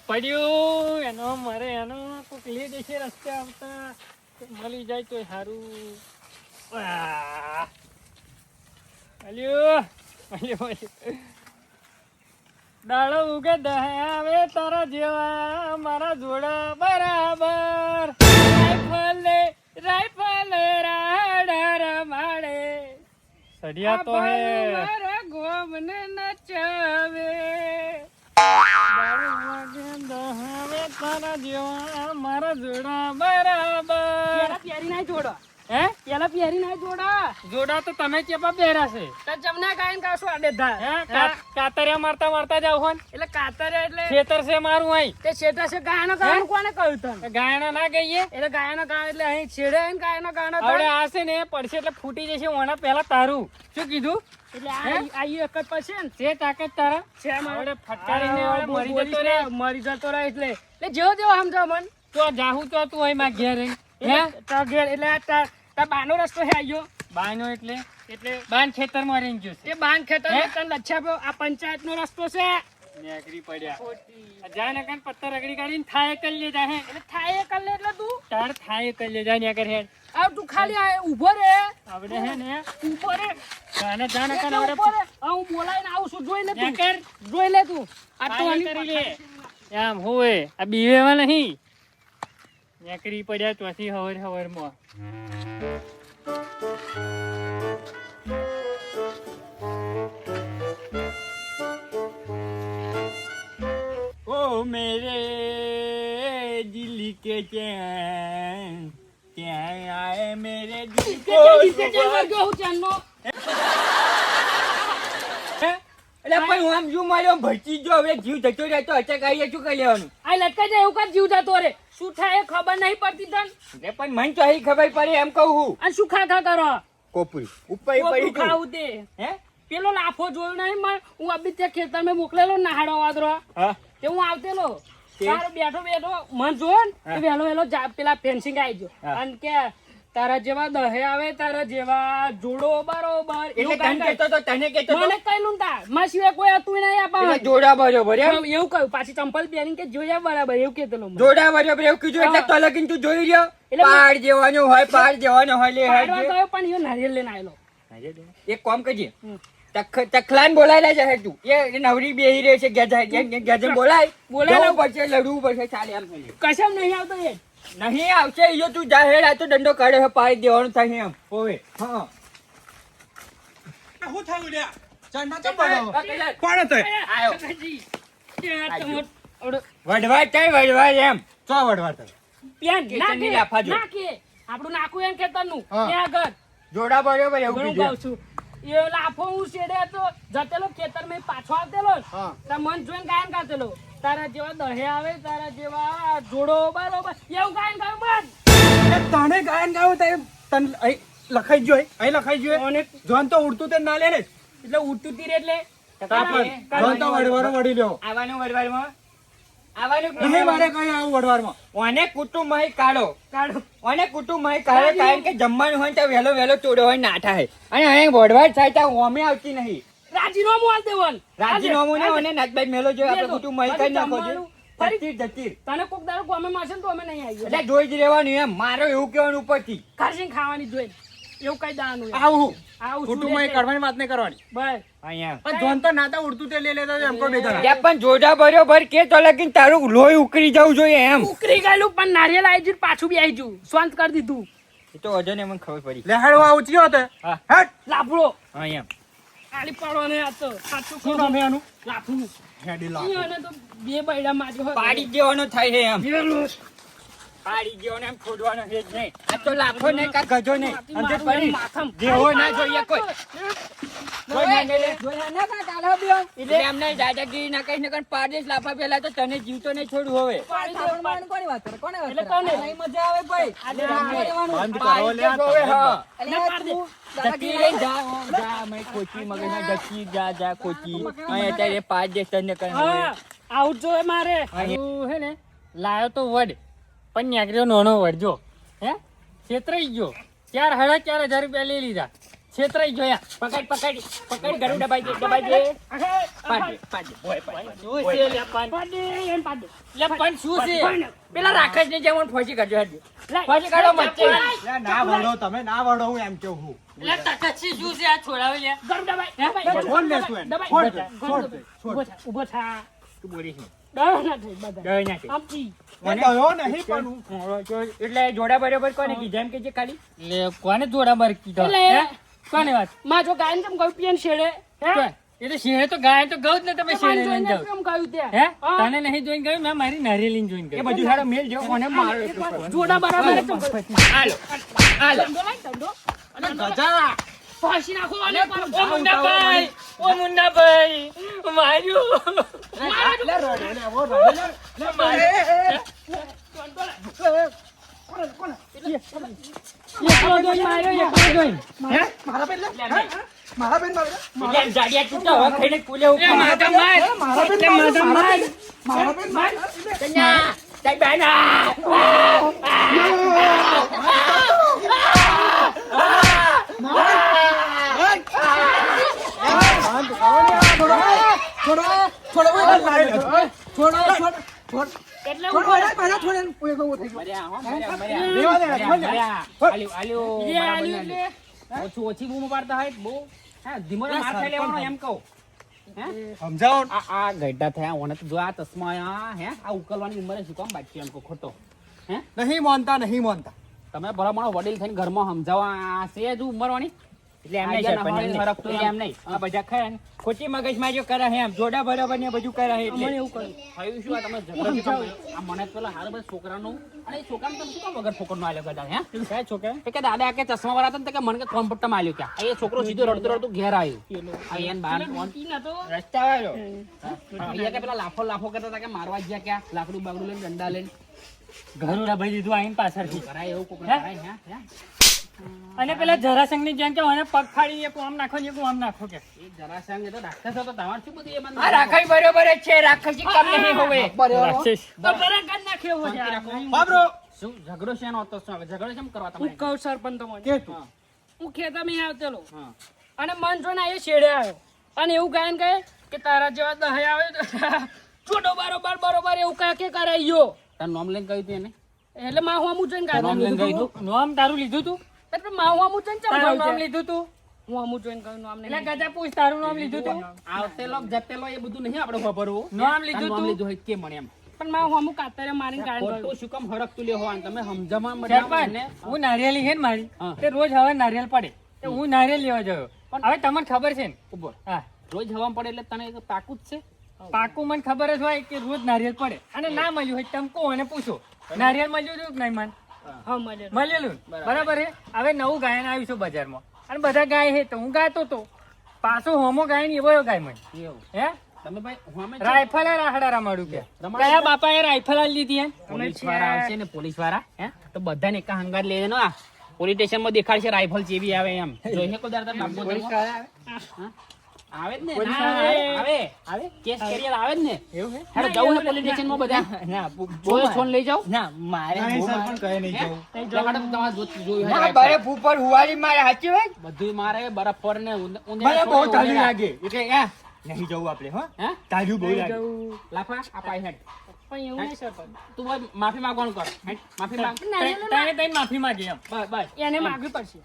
પડ્યું એનો મારે એનો કોક લે દેશે રસ્તે આવતા મળી જાય તો સારું. દાડો ઉગે દહે આવે તારા જેવા મારા જોડા બરાબર રાઈફલ રાડર માડે સડિયા તો હે મારા ગોમને નચાવે. દાડો ઉગે દહે આવે તારા જેવા મારા જોડા બરાબર. પ્યારી ના જોડો હે પેલા પ્યારી ના જોડો જોડા તો તમે ચેપા પહેરાશે તો જમના ગાયન કાશો આડે ધા હે કાતરિયા મારતા જાવ હોન એટલે કાતરે એટલે ખેતર છે મારું અહીં તે છેટા છે ગાયનો ગાયન કોને કહ્યું તને ગાયના ના ગઈએ એટલે ગાયનો ગાય એટલે અહીં છેડે ને ગાયનો ગાયનો હવે આ છે ને પડશે એટલે ફૂટી જશે ઓના પહેલા તારું શું કીધું એટલે આ એક જ પછી ને છે તાકાત તારા છે હવે ફટકારીને મરી જતો રે મરી જતો રહે એટલે જેવો જેવો સમજો મન તો જાહુ તો તું અહીં માં ઘેર રહી હે તા ઘેર એટલે તા બાનો રસ્તો છે આયો બાયનો એટલે બાન ખેતરમાં રહી ગયો છે એ બાન ખેતર તને લચ્છા આ પંચાયત નો રસ્તો છે નેકરી પડ્યા જા ને કાન પત્તર રગડી કાઢીને થાય કરી લે જા હે એટલે થાય કર લે એટલે તું તાર થાય કરી લે જા નેકર હે આ તું ખાલી આ ઊભો રે આવડે હે ને ઊભો રે જાને જાને કાન એટલે આવડે ઊભો રે હું બોલાઈને આવું છું જોઈ લે તું નેકર જોઈ લે તું આ તો થાય કરી લે એમ હોય આ બીવેવા નહીં નેકરી પડ્યા ત્યાંથી હવરમાં ओ मेरे दिल के चैन चैन आए मेरे दिल को એટલે પણ હું આમ જો માર્યો ભચી જો હવે જીવ જતો રહે તો અચાક આવીએ શું કરી લેવાનું આ લટકા જાય એવું કર જીવ જતો રે શું થાય એ ખબર નહીં પડતી તન એટલે પણ મન તો અહીં ખબર પડે એમ કહું હું અને શું ખા કરો કોપરી ઉપર પડી ખાવું તે હે પેલો લાફો જોયો નહીં હું અબી તે ખેતરમાં મોકલેલો નાહાડો વાદરો હા તે હું આવતેલો તારો બેઠો મન જોયો ને વહેલો પેલા ફેન્સિંગ આવી ગયો અને કે તારા જેવા દહે આવે તારા જેવા જોડો બરોબર એટલે તને કેતો તો તને કેતો મને કઈલું તા માં સિવાય કોઈ હતું નહીં આપા જોડા બરોબર એમ એવું કહ્યું પાછી ચંપલ પહેરીને કે જોયા બરાબર એવું કેતેલો જોડા બરોબર એવું કીધું એટલે તો લગીન તું જોઈ રહ્યો પાડ જેવાનો હોય લે પાડવા ગયો પણ એ નારિયેલ લઈને આવેલો એક કામ કરજે તખલાન બોલાયેલા છે તું એ નવરી બેહી રહી છે ગેજે બોલાય પડશે લડવું પડશે ચાલે એમ કશમ નહીં આવતો એ નહીં આવશે ઈયો તું જાહેર આ તો દંડો કાઢે છે પાડી દેવાનું થાય એમ હોવે હા હું થયું લ્યા ચંડા તો પડો કોણ તો આયો આપણું વડવા એમ ચો વડવા તો નાખે આપણું નાખું એમ ખેતરનું ત્યાં આગળ જોડા બરોબર એવું ઘણું કીધું કહું છું એ લાફો હું શેડે હતો જતેલો ખેતરમાં પાછો આવતેલો તાર મન જોઈને ગાયન ગાતેલો તારા જેવા દહે આવે તારા જેવા જોડો બરોબર એવું ગાયન ગાયું બસ તને ગાયન ગાવું તો તને અહીં લખાઈ જોય અહીં લખાઈ જોય અને જોન તો ઉડતું તે ના લે ને એટલે ઉડતું તીર એટલે જોન તો વડવારો વડી લ્યો આવવાનું વડવારમાં આવવાનું નહીં મારે કઈ આવું વડવારમાં ઓને કુટુંબમાં કાઢો કાઢો અને કુટુંબમાં કાઢે કારણ કે જમવાનું હોય તો વહેલો ચોડો હોય ના થાય અને અહીં વડવાડ થાય તો ઓમે આવતી નહીં રાજીનામું આલ દેવન રાજીનામું ને અને નાચબાઈ મેલો જો આપણે કુટુંબમાં કરી નાખો છો જતીર તને કોક દાડો ગમે મારશે તો અમે નહીં આવી એટલે જોઈ જ રહેવાનું એમ મારો એવું કહેવાનું ઉપરથી ખાસી ખાવાની જોઈ એવું કઈ દાવાનું આવું આવું કુટુંબમાં કરવાની વાત નહીં કરવાની બસ અહીંયા પણ જોન તો નાતા ઉડતું તે લે લેતા એમ કો બેઠા ત્યાં પણ જોડા બરોબર કે તો લગીન તારું લોહી ઉકળી જવું જોઈએ એમ ઉકરી ગયેલું પણ નારિયેલ આવી ગયું પાછું બી આવી ગયું શાંત કરી દીધું એ તો અજય ને મને ખબર પડી લેહાડવા ઉચ્યો હતો હા. હટ લાફડો અહીંયા આલી પાડો ને આ તો સાચું શું નામ હે આનું લાફડું હેડી લા ઈયોને તો બે બૈડા માર્યો હોય પાડી દેવાનો થાય છે એમ બેલું. પાડી દેવાનો એમ ખોદવાનો છે જ નહીં આ તો લાફો ને કા ગજો નહીં સમજે મારું પડી માથામાં. જેવો ના જોઈએ કોઈ કોઈ ના લે જોયા ના કા કાલા બેન એટલે એમને દાદાગીરી ના કહીને કણ પાડેશ લાફા પેલા તો તને જીવતો નહીં છોડું હવે પાડી દેવાનું. કોની વાત કરે કોને વાત એટલે કરે? કોને? નહીં મજા આવે ભાઈ આજે આ રહેવાનું. બંધ કરો લે આ જોવે હા અલે ના પાડ દે. તું જતી દાદાગીરી રહી જા મેં કોચી મગજમાં જતી જા કોચી અહીં અત્યારે પાડ દેશ તને કણ હવે હા આઉટ જોવે મારે તું હે ને લાયો તો વડ પણ ન્યાકરીઓ નાનો વડ જો હે છેતરાઈ ગયો 4,000 રૂપિયા લઈ લીધા છેતરાઈ જોયા. પકડ ઘરું દબાઈ દે પાડે બોય પાડે શું છે લે પાડ? લે પણ શું છે? પેલા રાક્ષસ ને જેમ ફોસી કાઢજો હેડ લે, ફોસી કાઢો મચ્છી લે, ના વળો તમે, ના વળો, હું એમ કેવું છું. લે તકસી શું છે આ છોડાવે લે ગરમ દબાઈ, છોડ લેશું એને. દબાઈ, છોડ દબાઈ. દે, છોડ દે, છોડ ઊભો દે. થા, ઊભો થા. તું બોલીશ ને ડર ના થાય બધા. ડર ના થાય. આમથી. એ ગયો નહીં પણ હું. એટલે જોડા બરાબર કોને કીધું એમ કે જે ખાલી લે કોને જોડા બર કીધો? એટલે કોને વાત? માં જો ગાયન કેમ ગયું પીએન શેડે? હે? એ તો શેરે તો ગાય તો ગૌ જ ને તમે શેરે લઈને જાઓ કેમ ગયું ત્યાં? હે હા? તને નહીં જોઈને ગયું મેં મારી નારિયેલી જોઈને ગયું એ બધું સારો મેલ જો કોને મારો એટલું કરવાનું. જોડા બરાબર જ ચમ ગયું. હાલો હાલો ધંધો લાય, ધંધો. અને ગજા. ફાંસી નાખો આને પણ. ઓ મુન્નાભાઈ માર્યું લે રડે, લે, ઓ રડે, લે. એકલો જોઈને માર્યો, એકલો જોઈને. મારા બેન લે. હે? મારા બેન મારે. એટલે જાડિયા તૂટા હવે ખાઈને કુલે ઉપર મારા બેન મારે. મારા બેન મારે. કન્યા તાઈ બેના એટલે ઉભો રહે. એ આલ્યું લે. ઓછી બૂમો પાડતા હોય બહુ હા ધીમો માર ખાઈ લેવાનો એમ કહું હે સમજાવો ને. આ ગઈઢા થયા ઓને તો જો આ ચશ્મા હે આ ઉકલવાની ઉંમરે શું કામ બાકી એમ કહું ખોટો હે નહીં માનતા, નહીં માનતા. તમે ભલામણો વડીલ થઈને ઘરમાં સમજાવવા આ છે જ ઉંમરવાની એટલે એમ નહીં એટલે એમ નહીં આ બધા ખરા ને ખોટી મગજમાં જો કરે હે એમ જોડા બરાબર ને બધું કરે હે એટલે મને એવું કહ્યું. થયું શું આ તમે ઝઘડો કેમ કર્યો? આ મને પેલા હાર બધા છોકરાનું અને એ છોકરાને તમે શું કામ વગર ફોકટનો આલ્યો બધા હે કયા છોકરા કે દાદા કે ચશ્મા વાળા હતા ને તો કે મને કે કોમ્પ્યુટરમાં આલ્યો ક્યાં એ છોકરો સીધો રડતો રડતો ઘેર આવ્યો આ એન બહાર ઈ નતો. રસ્તા આવ્યો અહીંયા કે પેલા લાફો કરતા હતા કે મારવા ગયા ક્યાં લાકડું બાકડું લઈને ડંડા લઈને ઘરું ભાઈ દીધું આઈને પાછળથી. કરાય એવું કોક કરાય હે અને પેલા જરાસંઘ ની જેમ કે મને પગ ફાડી એક આમ નાખો ને એક આમ નાખો કે એ જરાસંઘ એ તો રાક્ષસ હતો તમાર શું બધું એ મને આ રાખાઈ બરોબર જ છે રાક્ષસી કામ નહીં હોવે રાક્ષસ. તો બરાબર કરી નાખ્યો હોય યાર. બાબરો. શું ઝઘડો શેનો હતો શું હવે ઝઘડો કેમ કરવા હું તમે કહું સરપંચ તમને. કે તું. હું ખેતરમાં આવતેલો હા અને મન જોઈને આયો શેડે આવ્યો અને એવું ગાયન કહે કે તારા જેવા દહે આવે તો ચોટો બરોબર એવું કહે કે કરાયો તારું નામ લઈને કહ્યું તું એને એટલે માં હું આમું જોઈને નામ લઈને ગાયન કહ્યું તું નામ તારું લીધું તું એટલે માં હું આમું જોઈને ચમ તારું કહ્યું નામ છે? લીધું તું હું આમું જોઈને કહ્યું નામ નહીં. એટલે ગજા પૂછ તારું નામ લીધું તું આવતેલો જતેલો એ બધું નહીં આપણે વાપરવું નામ લીધું તારું તું? લીધું હોય કે મને એમ પણ માં હું આમું કાતરે મારીને ગાયન ખોટું કહ્યું. શું કામ હરકતું લે હોવાનું તમે સમજાવવા સરપંચ, મને હું નારિયેલી છે ને મારી હા. તે રોજ હવે નારિયેલ પડે તે હું નારિયેલ લેવા ગયો પણ હવે તમને ખબર છે ને ઉપર હા રોજ હવા પડે એટલે તને એક પાકું જ છે પાકું મને ખબર જ હોય કે રોજ નારિયેલ પડે અને ના મળ્યું હોય તમે કહો અને પૂછો નારિયેલ મળ્યું હતું કે નહીં મન હા મળેલું બરાબર છે હવે નવું ગાયન આવ્યું છે બજારમાં અને બધા ગાય છે તો હું ગાતો તો પાછો હોમો ગાય ને એવો ગાય મને એવું હે તમે ભાઈ હોમે રાઇફલ રાહડા રમાડું કે રમાડું કયા બાપાએ રાઇફલ આલી લીધી એમ પોલીસ વાળા આવશે ને પોલીસ વાળા હે તો બધાને એકા હંગાત લઈ લેનો આ પોલીસ સ્ટેશન માં દેખાડશે રાઇફલ જેવી આવે એમ જોઈએ કોઈ દાડો બાપુ આવે જ ને પોલીસ ના, વાળા આવે આવે કેસ કેરિયર આવે જ ને એવું છે હેડો જવું છે પોલીસ સ્ટેશન માં બધા ના બોલો છોન લઈ જાઓ ના મારે નહીં સરપંચ કહે નહીં જવું. લગાડો તમારે જોયું હોય rifle. બધુંય મારે બરફ પર ને મને બહુ તાજું લાગે એટલે નહીં જવું આપણે હો હે તાજું બહુ લાગે. લાફા આ પાય હેડ પણ એવું નહીં સરપંચ તું ભાઈ માફી માંગવાનું કર હેડ માફી માંગ તને માફી માંગી એમ બસ બસ એને માગવી પડશે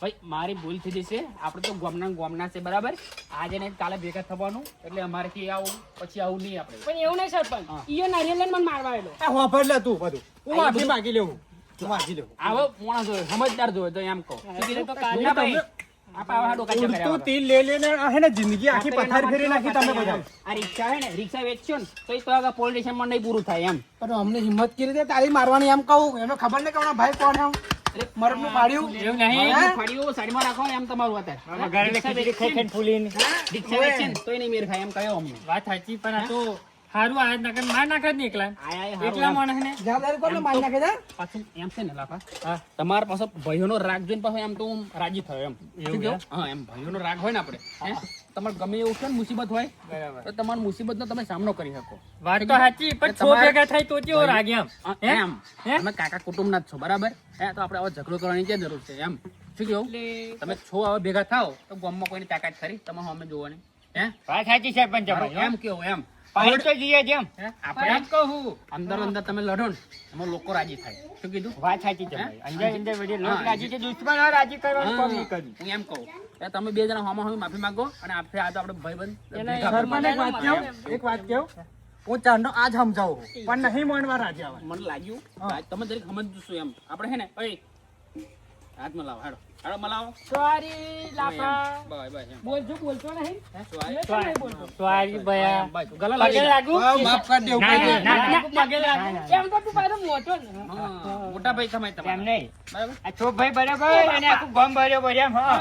ભાઈ મારી ભૂલ થઈ જશે આપણે તો ગોમના છે બરાબર આજે ને કાલે ભેગા થવાનું એટલે અમારેથી આવું પછી આવું નહીં આપણે પણ એવું નહીં સરપંચ ઈયો નારિયેલ લઈને મને મારવા આવેલો આ હોફર લે તું બધું હું માફી માંગી લેવું હું માગી લેવું આવો મોણા જોયો સમજદાર જોયો તો એમ કહો શું કીધું? તો કાલે ના ભાઈ, આ પાવા ડોકા ચેક કર્યા ઉડતું તીર લઈ લઈને આ હે ને જિંદગી આખી પથાર ફેરી નાખી તમે બધા. આ રિક્ષા હે ને રિક્ષા વેચશો ને તો એ તો આગળ પોલીસ સ્ટેશનમાં નહીં પૂરું થાય એમ પણ અમને હિંમત કરી દે તારી મારવાની એમ કહું એમને ખબર નહીં કે અમારા ભાઈ કોણ એમ મરદનું પાડ્યું એવું નહીં આ ફાડીઓ સાઈડમાં રાખો એમ તમારું અત્યારે રિક્ષા વેચશે ને, રિક્ષા વેચશે ને તોય નહીં મેર ખાય એમ કહ્યો અમને વાત સાચી પણ આ તો હારું આ નાખે માર નાખે જ નહીં એકલા આયા એ હારું એકલા એમ. માણસ ને જવાબદારી કોને મારી નાખે છે પાછું એમ છે ને લાફા તમારા પાસે ભાઈઓનો રાગ જોઈને પાછો એમ તો હું રાજી થયો એમ સમજો? હા એમ ભાઈઓનો રાગ હોય ને આપણે હે? તમારે ગમે એવું છે ને મુસીબત હોય બરાબર તો તમારી મુસીબતનો તમે સામનો કરી શકો વાત તો સાચી પણ છો તમારે- ભેગા થાય તો કેવો રાગ એમ હે? એમ હે? તમે કાકા કુટુંબના જ છો બરાબર હે તો આપણે આવો ઝઘડો કરવાની ક્યાં જરૂર છે એમ શું કેવું એટલે તમે છો હવે ભેગા થાવ તો ગામમાં કોઈની તાકાત ખરી તમે સામે જોવાની હે વાત સાચી સરપંચ એમ કેવું એમ પાણી તો જઈએ જેમ હે? આપણે જ કહું અંદર અંદર તમે લડો ને એમાં લોકો રાજી થાય શું કીધું વાત સાચી છે ભાઈ. અંદર અંદર બધી લોક રાજી છે, દુશ્મનો રાજી કરવાનું કામ નહીં કર્યું. હું એમ કહું કે તમે બે જણા હોમાં હોય માફી માંગો અને આપણે આ તો આપણે ભાઈબંધ એને ભેગા સરપંચ એક વાત કહું એક વાત કહું હું ચાંદો આજ સમજાવું પણ નહીં માનવા રાજી આવે મને લાગ્યું આજ તમે જરીક સમજજો શું એમ આપણે હે ને ઓય હાથ મલાવો હાડો હાડો મલાવો સોરી લાફા બાય બાય એમ બોલતો નહીં સોય એટલે કેમ નહીં બોલતો? સોરી ભયા. બાય ગલા પગે લાગી લાગુ? માફ કરી દેવું ના, પડે. ના, ના. પગે લાગુ. એમ તો તું પાછો મોટો ને મોટા ભાઈ તમે એમ તમારે નહીં. બરાબર આ છોકભાઈ બરાબર અને આખું ગામ બરાબર એમ હા.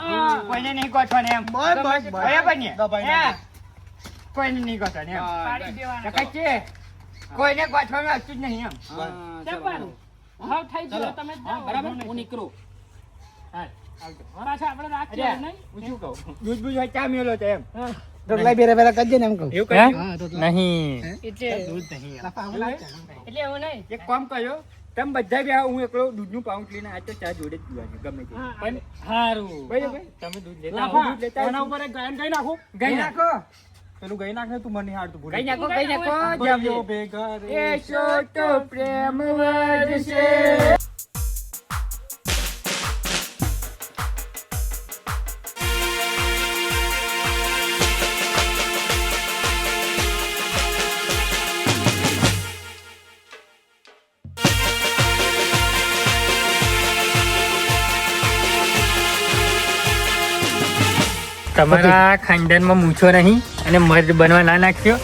કોઈને નહીં ગોઠવાનું એમ. બસ, બસ, બસ. બરાબર ને? દબાઈ હે? નાખો. કોઈને નહીં ગોઠવાનું એમ. પાડી દેવાનો. નકર છે કોઈને ગોઠવાનું હતું જ નહીં એમ. જવાનું. હા થઈ ચલો. ગયો તમે જાઓ. બરાબર હું નીકળું પાછા આપણે રાખીએ અરે, નહીં હું શું કહું? દૂધ હોય ચા મેલો તો એમ. ઢોકળા બેરા બેરા કરજે ને એમ કહું. એવું કર્યું? નહીં. એટલે દૂધ નહીં એમ. એટલે એવું નહીં એક કામ કર્યો તમે બધા બી હું એકલો દૂધનું પાઉચ લઈને આ તો ચા જોડે જ પીવાની ગમે તે. હા, પણ હારું બરાબર તમે દૂધ લેતા આવો, લાફા, દૂધ લેતા એના આવો. ઉપર એક ગાયન ગઈ નાખું ગઈ નાખો. પેલું ગઈ નાખ ને તું મને હાડતું ભૂલી ગઈ નાખો, ગઈ ગઈ નાખો. નાખો. જામજે. ભાઈઓ ભેગા રે. એ તો પ્રેમ વધશે. તમારા ખાનદાનમાં મૂછો નહીં અને મર્દ બનવા ના નાખ્યો